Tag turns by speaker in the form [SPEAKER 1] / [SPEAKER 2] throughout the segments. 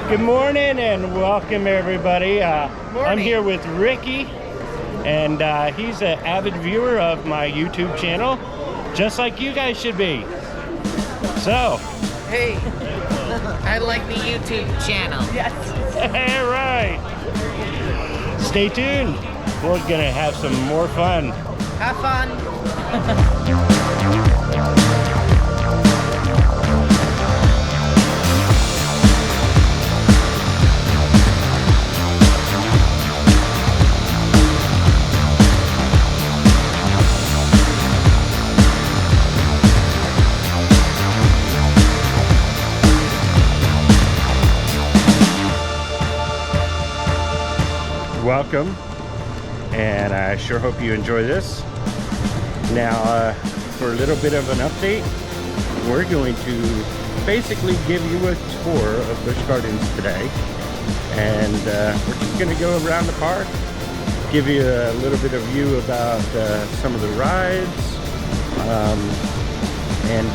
[SPEAKER 1] Good morning and welcome everybody.
[SPEAKER 2] Morning.
[SPEAKER 1] I'm here with Ricky, and he's an avid viewer of my YouTube channel, just like you guys should be. So,
[SPEAKER 2] Hey, I like the YouTube channel. Yes.
[SPEAKER 1] all right. Stay tuned. We're gonna have some more fun.
[SPEAKER 2] Have fun.
[SPEAKER 1] Welcome, and I sure hope you enjoy this. Now, for a little bit of an update, we're going to basically give you a tour of Busch Gardens today, and we're just going to go around the park, give you a little bit of view about some of the rides, and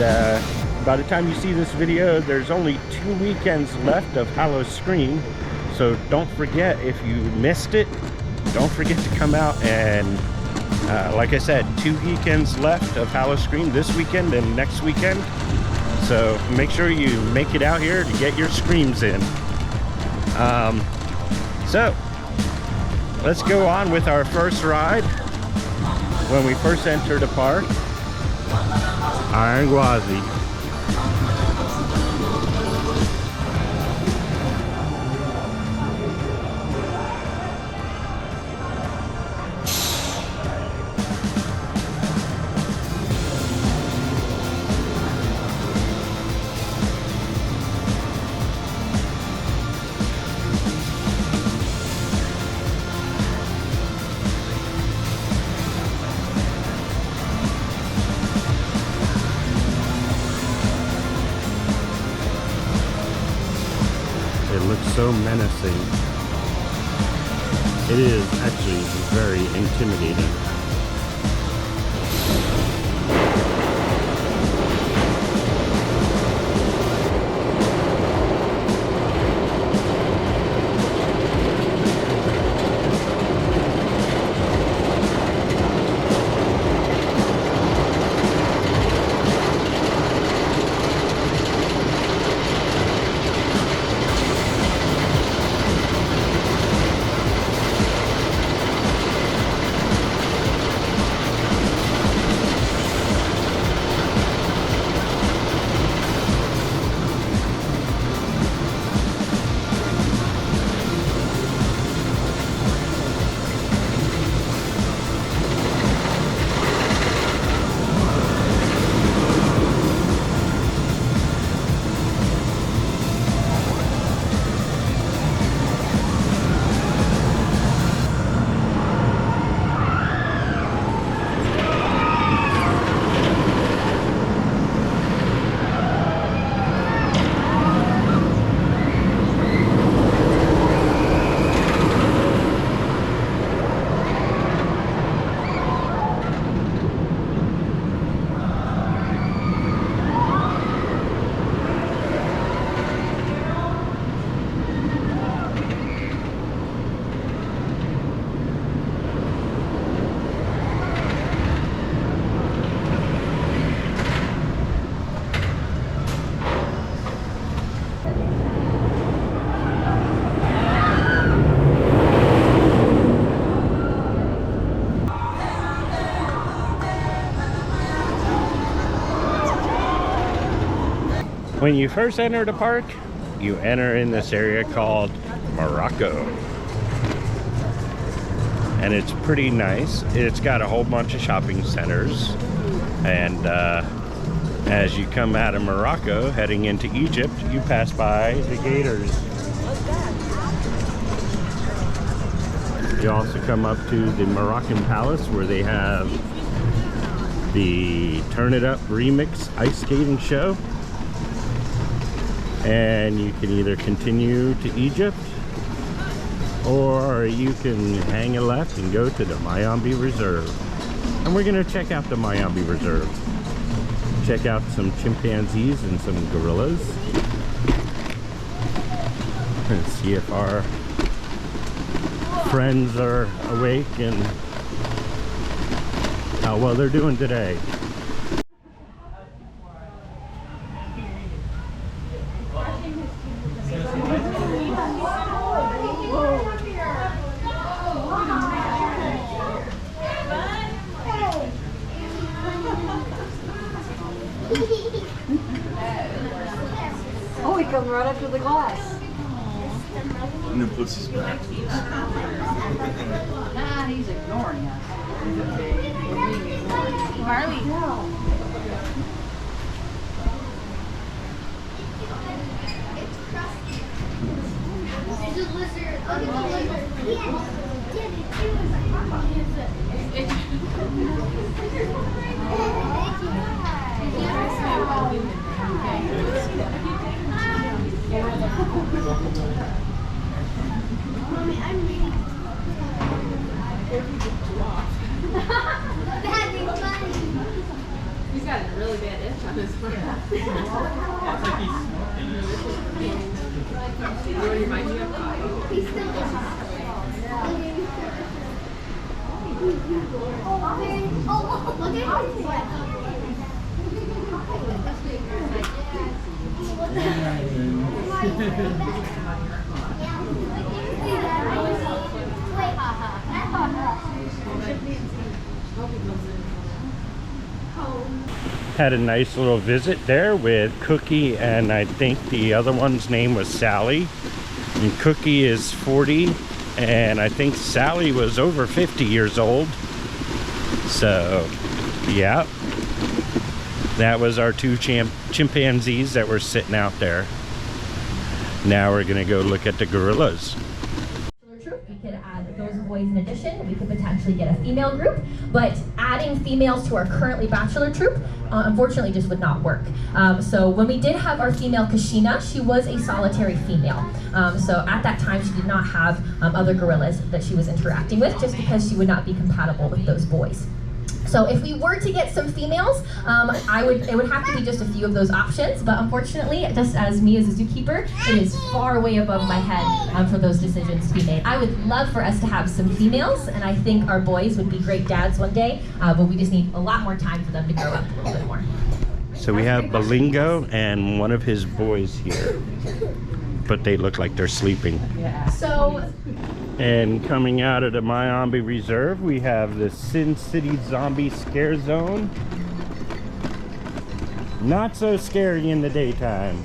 [SPEAKER 1] by the time you see this video, there's only 2 weekends left of Halloween. So don't forget, if you missed it, don't forget to come out and, like I said, 2 weekends left of Halloween, this weekend and next weekend. So make sure you make it out here to get your screams in. So let's go on with our first ride. When we first enter the park, Iron Gwazi. It looks so menacing. It is actually very intimidating. When you first enter the park, you enter in this area called Morocco. And it's pretty nice. It's got a whole bunch of shopping centers. And as you come out of Morocco, heading into Egypt, you pass by the gators. You also come up to the Moroccan Palace, where they have the Turn It Up Remix ice skating show. And you can either continue to Egypt, or you can hang a left and go to the Myomi Reserve. And we're going to check out the Myomi Reserve. Check out some chimpanzees and some gorillas. and see if our friends are awake and how well they're doing today.
[SPEAKER 3] Oh, he comes right up to the glass.
[SPEAKER 4] And then puts his back to us.
[SPEAKER 3] Nah, he's ignoring us.
[SPEAKER 2] Marley.
[SPEAKER 5] There's a lizard. Look at the lizard. Mommy, I'm ready. That'd be funny.
[SPEAKER 6] He's got a really bad itch on his foot.
[SPEAKER 4] It's like he's smoking.
[SPEAKER 6] You want to remind me of
[SPEAKER 5] He's still
[SPEAKER 1] Had a nice little visit there with Cookie, and I think the other one's name was Sally. And Cookie is 40, and I think Sally was over 50 years old. So, yeah. That was our two chimpanzees that were sitting out there. Now we're gonna go look at the gorillas.
[SPEAKER 7] Troop, we could add those boys in addition. We could potentially get a female group, but adding females to our currently bachelor troop unfortunately just would not work. So when we did have our female Kashina, she was a solitary female. So at that time she did not have other gorillas that she was interacting with, just because she would not be compatible with those boys. So if we were to get some females, it would have to be just a few of those options, but unfortunately, just as me as a zookeeper, it is far way above my head for those decisions to be made. I would love for us to have some females, and I think our boys would be great dads one day, but we just need a lot more time for them to grow up a little bit more.
[SPEAKER 1] So we have Balingo and one of his boys here, but they look like they're sleeping.
[SPEAKER 7] So,
[SPEAKER 1] and coming out of the Myomi Reserve, we have the Sin City Zombie Scare Zone. Not so scary in the daytime.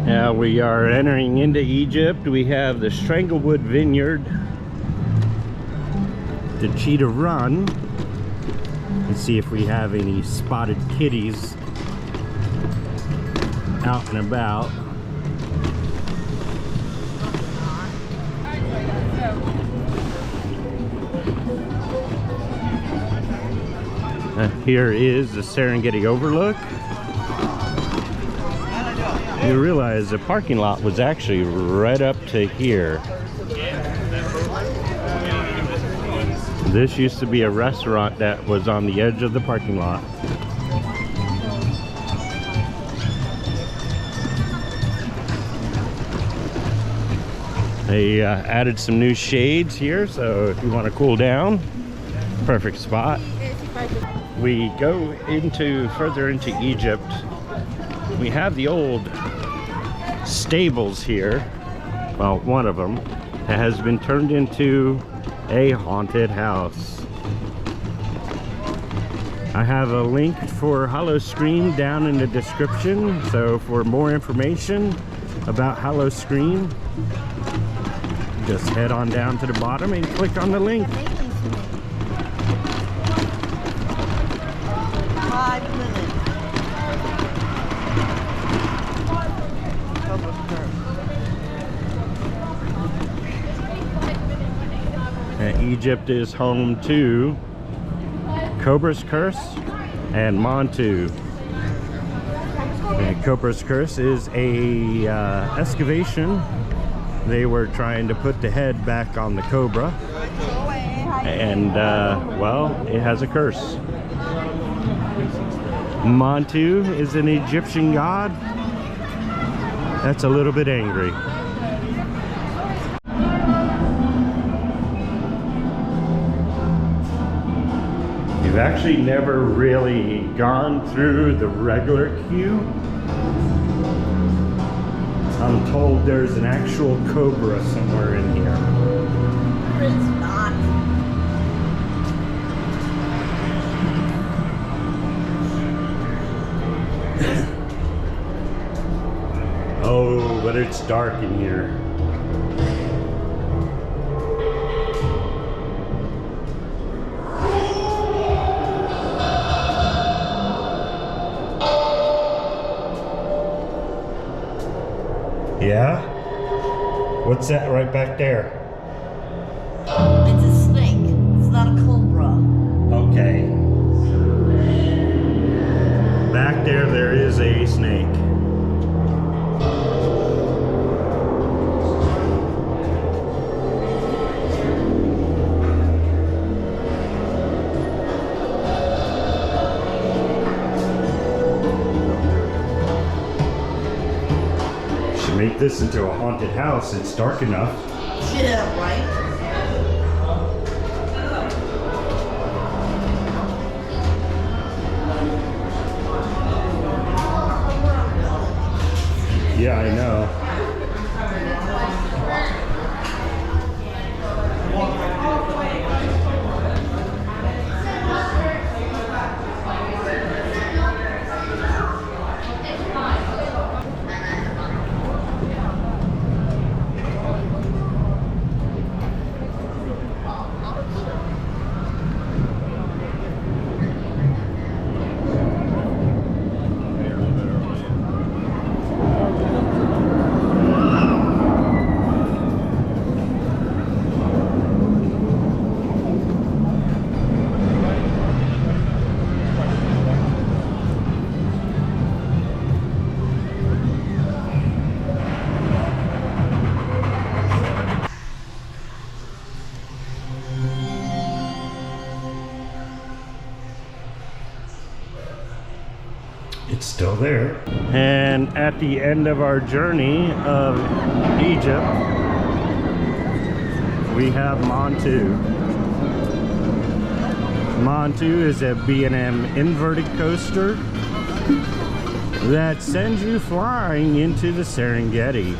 [SPEAKER 1] Now we are entering into Egypt. We have the Stranglewood Vineyard, the Cheetah Run. Let's see if we have any spotted kitties out and about. Here is the Serengeti Overlook. You realize the parking lot was actually right up to here. This used to be a restaurant that was on the edge of the parking lot. They added some new shades here, so if you want to cool down, perfect spot. We go further into Egypt. We have the old stables here, well, one of them, that has been turned into a haunted house. I have a link for Howl-O-Scream down in the description, so for more information about Howl-O-Scream, just head on down to the bottom and click on the link.
[SPEAKER 3] 5 minutes.
[SPEAKER 1] Egypt is home to Cobra's Curse and Montu. And Cobra's curse is a excavation. They were trying to put the head back on the cobra, and well, it has a curse. Montu is an Egyptian god that's a little bit angry. We've actually never really gone through the regular queue. I'm told there's an actual cobra somewhere in here.
[SPEAKER 3] There is not.
[SPEAKER 1] Oh, but it's dark in here. Yeah? What's that right back there?
[SPEAKER 3] It's a snake. It's not a cobra.
[SPEAKER 1] Okay. Back there is a snake. Make this into a haunted house. It's dark enough.
[SPEAKER 3] Yeah, right?
[SPEAKER 1] Yeah, I know. It's still there. And at the end of our journey of Egypt, we have Montu. Montu is a B&M inverted coaster that sends you flying into the Serengeti.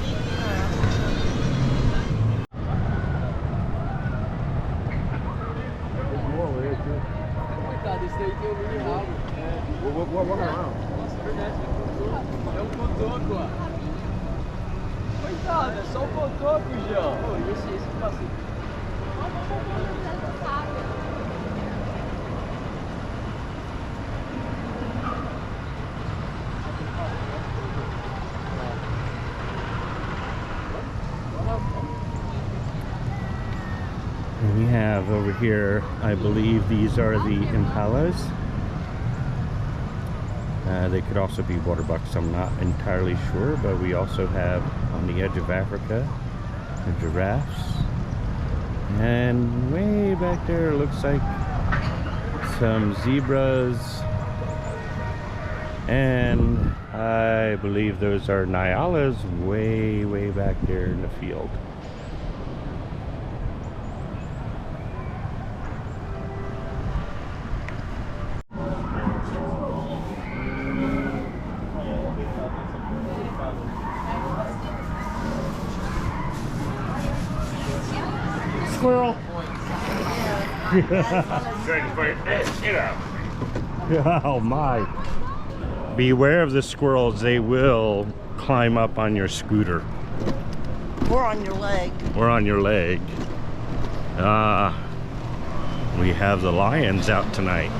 [SPEAKER 4] Coitado, é só um cotoco, João. Esse passeio.
[SPEAKER 1] And we have over here, I believe these are the impalas. They could also be water bucks, I'm not entirely sure, but we also have on the edge of Africa the giraffes, and way back there looks like some zebras, and I believe those are nyalas way back there in the field. Squirrel. Oh my. Beware of the squirrels. They will climb up on your scooter.
[SPEAKER 3] Or on your leg.
[SPEAKER 1] Or on your leg. We have the lions out tonight.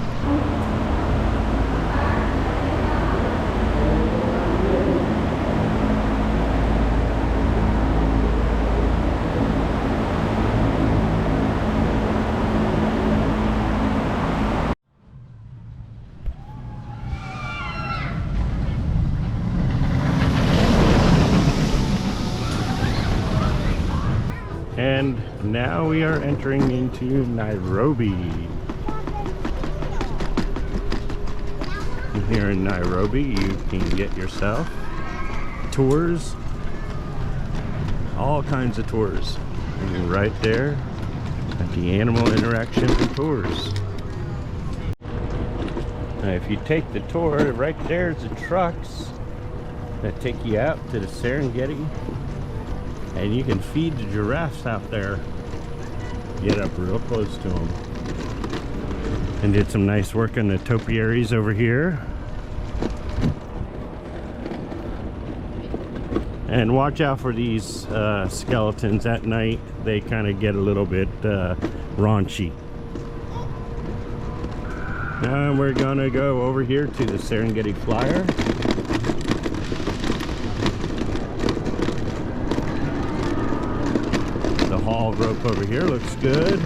[SPEAKER 1] And now we are entering into Nairobi. Here in Nairobi, you can get yourself tours, all kinds of tours. And you're right there at the Animal Interaction and Tours. Now, if you take the tour, right there's the trucks that take you out to the Serengeti, and you can feed the giraffes out there. Get up real close to them. And did some nice work on the topiaries over here. And watch out for these skeletons at night. They kind of get a little bit raunchy. Now we're gonna go over here to the Serengeti Flyer. The haul rope over here looks good.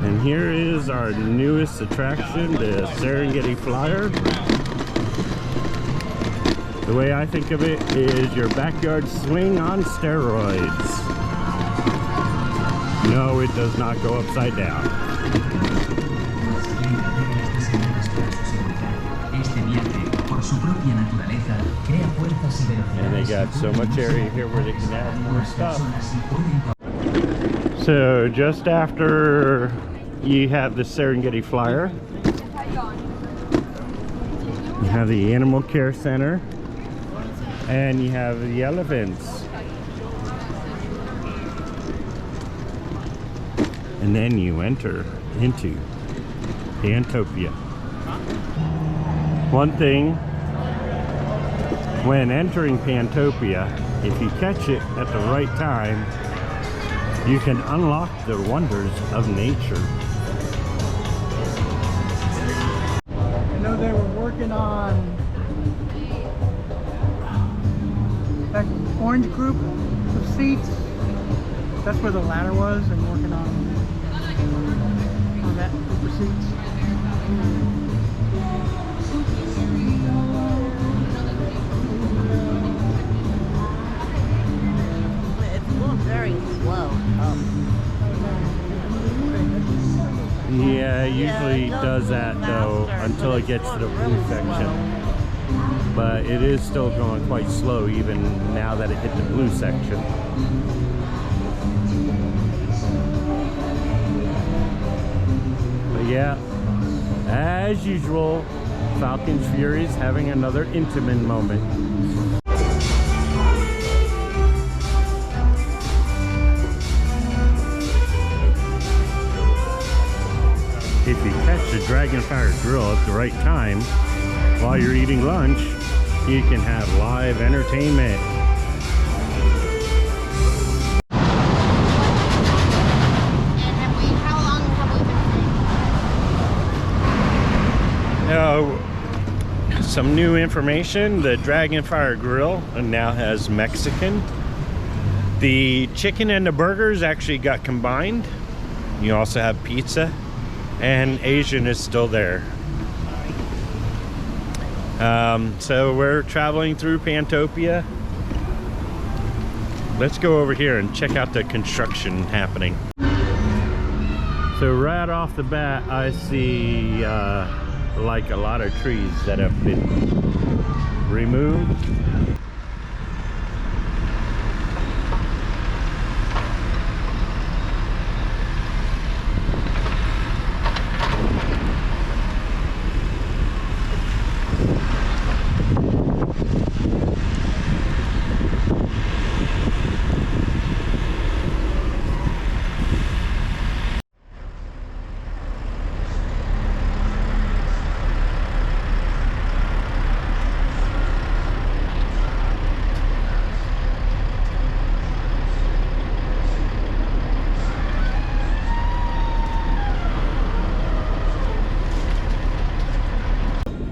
[SPEAKER 1] And here is our newest attraction, the Serengeti Flyer. The way I think of it is your backyard swing on steroids. No, it does not go upside down. And they got so much area here where they can add more stuff. So just after you have the Serengeti Flyer, you have the Animal Care Center, and you have the elephants. And then you enter into Pantopia. One thing, when entering Pantopia, if you catch it at the right time, you can unlock the wonders of nature.
[SPEAKER 4] I know they were working on that orange group of seats. That's where the ladder was, and working on that group of seats.
[SPEAKER 3] It's going very slow.
[SPEAKER 1] Yeah, it usually does that though until it gets to the blue section. But it is still going quite slow even now that it hit the blue section. But yeah, as usual, Falcon's Fury's having another intimate moment. If you catch the Dragonfire Grill at the right time, while you're eating lunch, you can have live entertainment.
[SPEAKER 5] How long have we been
[SPEAKER 1] Some new information, the Dragonfire Grill now has Mexican. The chicken and the burgers actually got combined. You also have pizza, and Asian is still there. So we're traveling through Pantopia. Let's go over here and check out the construction happening. So right off the bat, I see like a lot of trees that have been removed.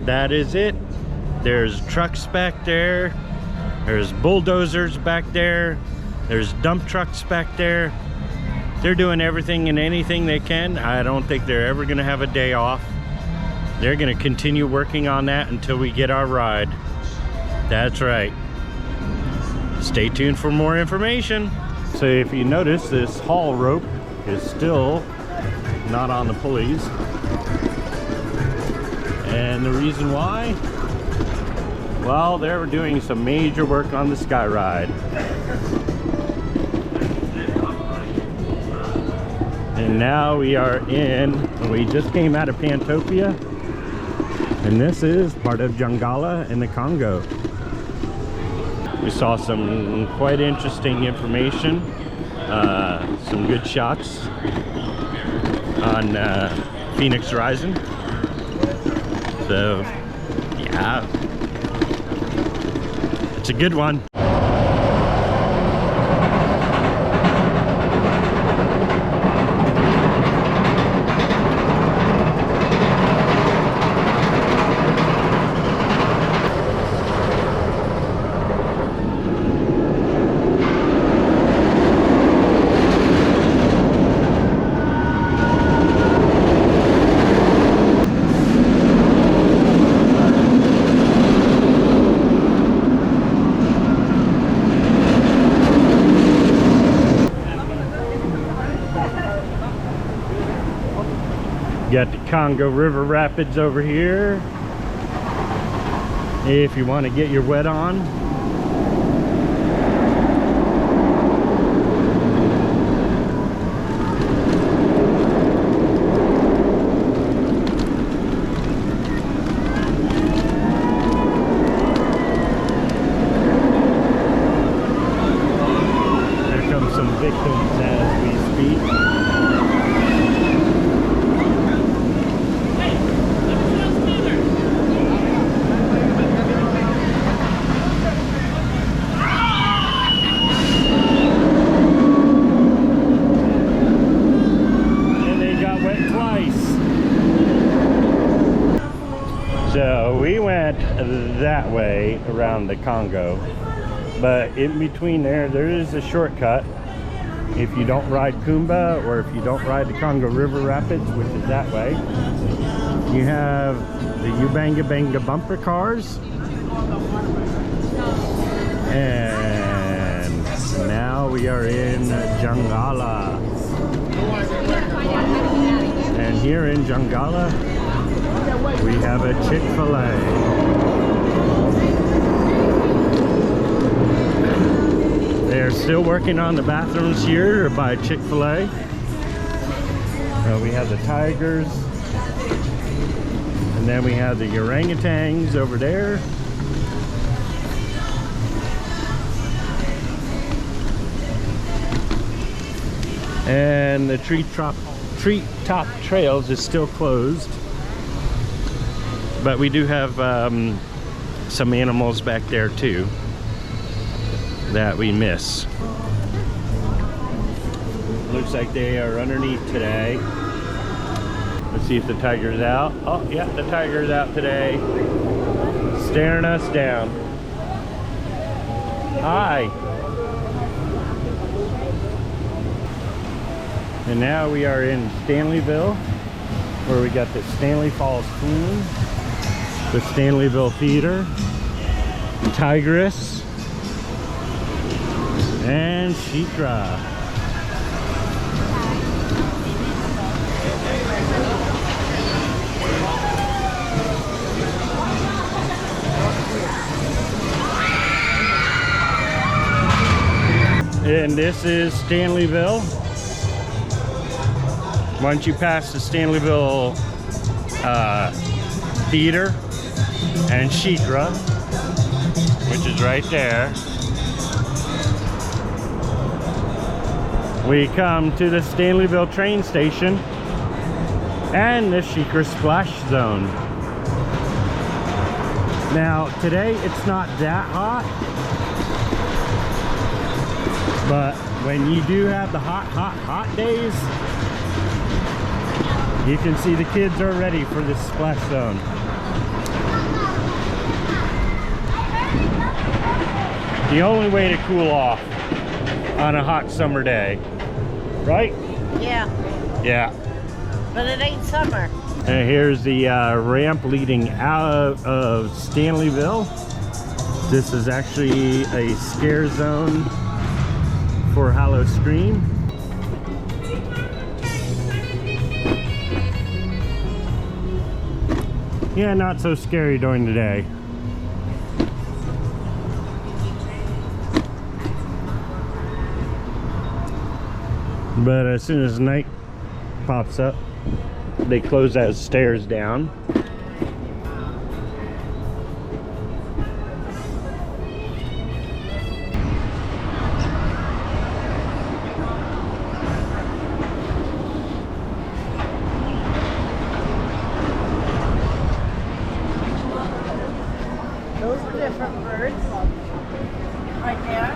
[SPEAKER 1] That is it. There's trucks back there. There's bulldozers back there. There's dump trucks back there. They're doing everything and anything they can. I don't think they're ever gonna have a day off. They're gonna continue working on that until we get our ride. That's right. Stay tuned for more information. So if you notice, this haul rope is still not on the pulleys. And the reason why? Well, they were doing some major work on the sky ride. And now we just came out of Pantopia. And this is part of Jangala in the Congo. We saw some quite interesting information, some good shots on Phoenix Rising. So, yeah, it's a good one. Got the Congo River Rapids over here if you want to get your wet on. There come some victims as we speak. So we went that way around the Congo, but in between there is a shortcut. If you don't ride Kumba, or if you don't ride the Congo River Rapids, which is that way, you have the Ubanga Banga bumper cars. And now we are in Jangala. And here in Jangala, we have a Chick-fil-A. They're still working on the bathrooms here by Chick-fil-A. We have the tigers. And then we have the orangutans over there. And the treetop trails is still closed. But we do have some animals back there too that we miss. Looks like they are underneath today. Let's see if the tiger's out. Oh yeah, the tiger's out today, staring us down. Hi. And now we are in Stanleyville, where we got the Stanley Falls Queen, the Stanleyville Theater, Tigress, and Shikra. And this is Stanleyville. Once you pass the Stanleyville Theater and Shikra, which is right there, we come to the Stanleyville train station and the Shikra Splash Zone. Now today it's not that hot, but when you do have the hot days, you can see the kids are ready for this splash zone. The only way to cool off on a hot summer day, right?
[SPEAKER 2] Yeah,
[SPEAKER 1] Yeah.
[SPEAKER 2] but it ain't summer.
[SPEAKER 1] And here's the ramp leading out of Stanleyville. This is actually a scare zone for Hollow Scream. Yeah, not so scary during the day. But as soon as night pops up, they close those stairs down.
[SPEAKER 2] Those are different birds. Right there.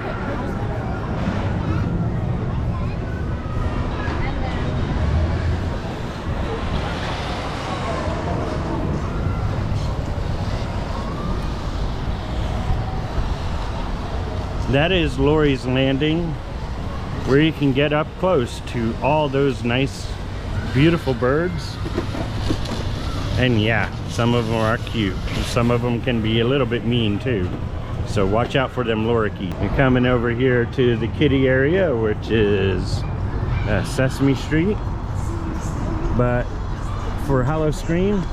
[SPEAKER 1] That is Lori's Landing, where you can get up close to all those nice, beautiful birds. And yeah, some of them are cute. Some of them can be a little bit mean too. So watch out for them lorikeets. You're coming over here to the kiddie area, which is Sesame Street. But for Hollow Scream,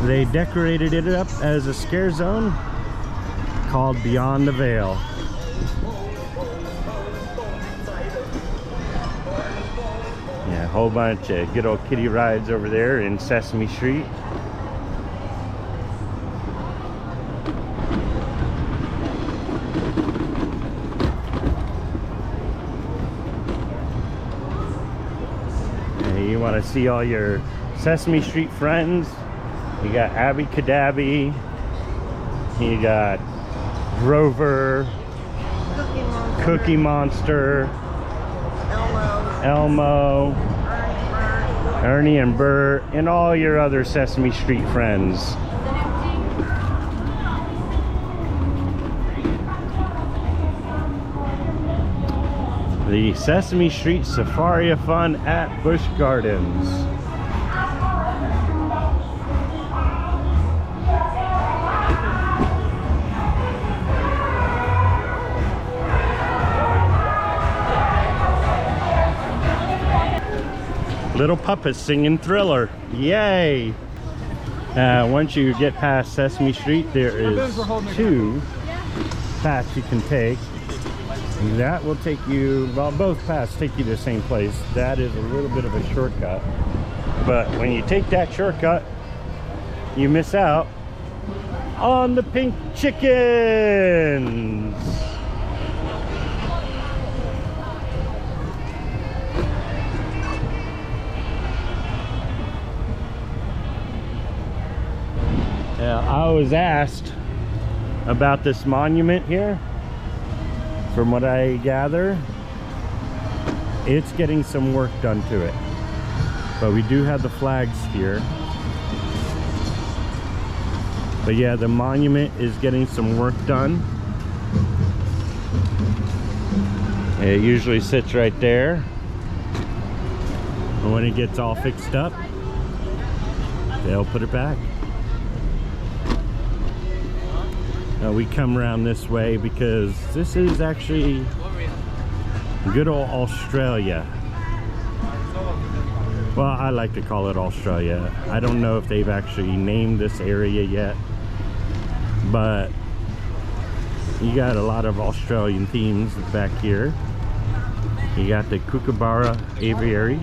[SPEAKER 1] they decorated it up as a scare zone called Beyond the Veil. Yeah, a whole bunch of good old kiddie rides over there in Sesame Street. And you want to see all your Sesame Street friends. You got Abby Cadabby. You got Grover, Cookie Monster, Elmo, Ernie and Bert, and all your other Sesame Street friends. The Sesame Street Safari of Fun at Busch Gardens. Little puppets singing Thriller. Yay! Once you get past Sesame Street, there is 2 paths you can take. That will take you, well, both paths take you to the same place. That is a little bit of a shortcut. But when you take that shortcut, you miss out on the pink chickens. I was asked about this monument here. From what I gather, it's getting some work done to it. But we do have the flags here. But yeah, the monument is getting some work done. It usually sits right there. And when it gets all fixed up, they'll put it back. We come around this way because this is actually good old Australia. Well, I like to call it Australia. I don't know if they've actually named this area yet, but you got a lot of Australian themes back here. You got the Kookaburra Aviary.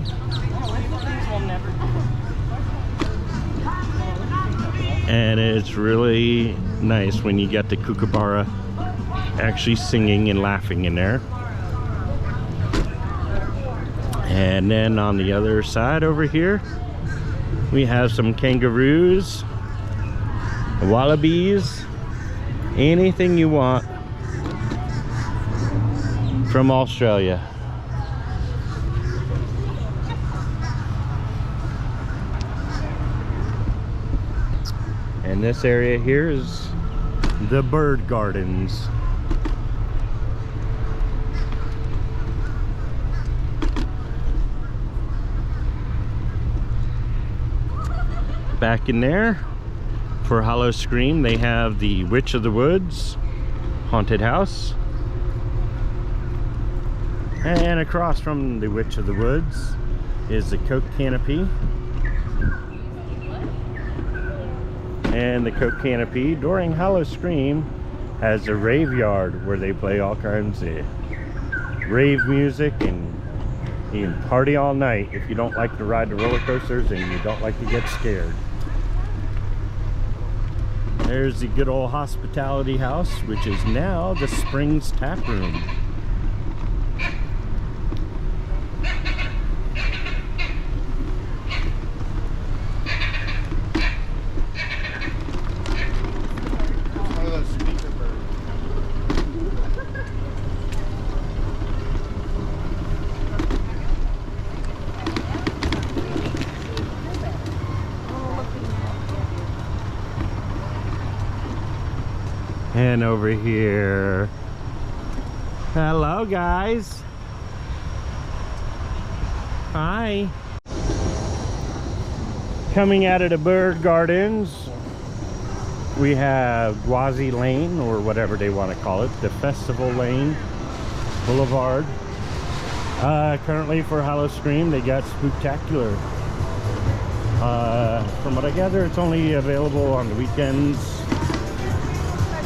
[SPEAKER 1] And it's really nice when you get the kookaburra actually singing and laughing in there. And then on the other side over here, we have some kangaroos, wallabies, anything you want from Australia. And this area here is the bird gardens. Back in there for Hollow Scream, they have the Witch of the Woods haunted house. And across from the Witch of the Woods is the Coke Canopy. And the Coke Canopy during Hollow Scream has a rave yard where they play all kinds of rave music, and you can party all night if you don't like to ride the roller coasters and you don't like to get scared. There's the good old hospitality house, which is now the Springs Tap Room. And over here, hello guys. Hi. Coming out of the Busch Gardens, we have Gwazi Lane, or whatever they want to call it, the Festival Lane Boulevard. Currently for Hollow Scream, they got Spooktacular. From what I gather, it's only available on the weekends.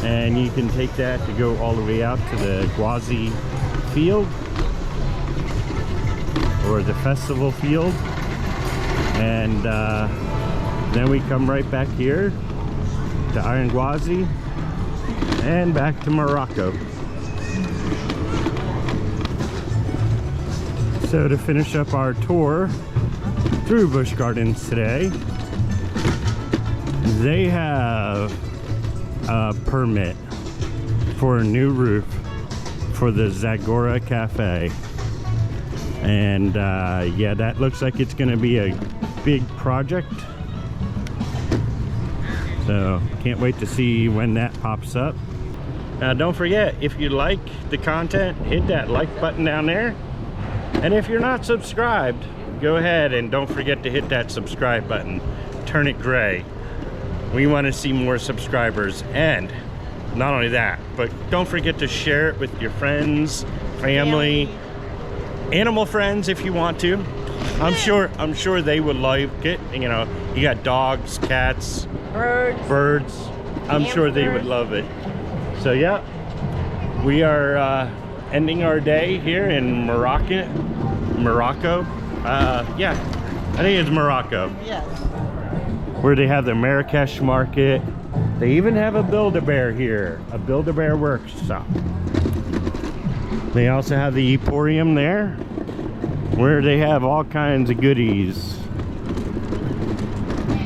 [SPEAKER 1] And you can take that to go all the way out to the Gwazi field, or the festival field. And then we come right back here to Iron Gwazi and back to Morocco. So to finish up our tour through Busch Gardens today, they have a permit for a new roof for the Zagora Cafe. And yeah, that looks like it's gonna be a big project. So can't wait to see when that pops up. Now don't forget, if you like the content, hit that like button down there. And if you're not subscribed, go ahead and don't forget to hit that subscribe button. Turn it gray. We want to see more subscribers, and not only that, but don't forget to share it with your friends, family, animal friends if you want to. I'm sure they would like it. You know, you got dogs, cats, birds. I'm sure they would love it. So yeah, we are ending our day here in Morocco. Yeah, I think it's Morocco.
[SPEAKER 3] Yes.
[SPEAKER 1] Where they have the Marrakesh market. They even have a Build-A-Bear here, a Build-A-Bear workshop. They also have the Emporium there, where they have all kinds of goodies.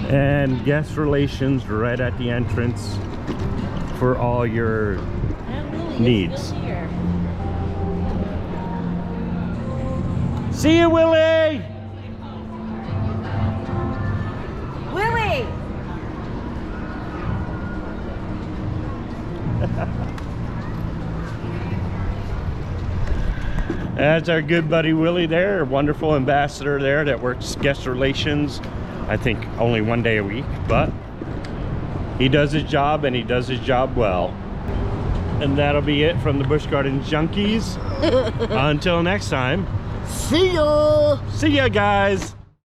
[SPEAKER 1] And guest relations right at the entrance for all your needs. See you, Willie!
[SPEAKER 3] Willie!
[SPEAKER 1] That's our good buddy Willie there, wonderful ambassador there that works guest relations. I think only one day a week, but he does his job, and he does his job well. And that'll be it from the Busch Gardens Junkies. Until next time.
[SPEAKER 3] See ya!
[SPEAKER 1] See ya, guys!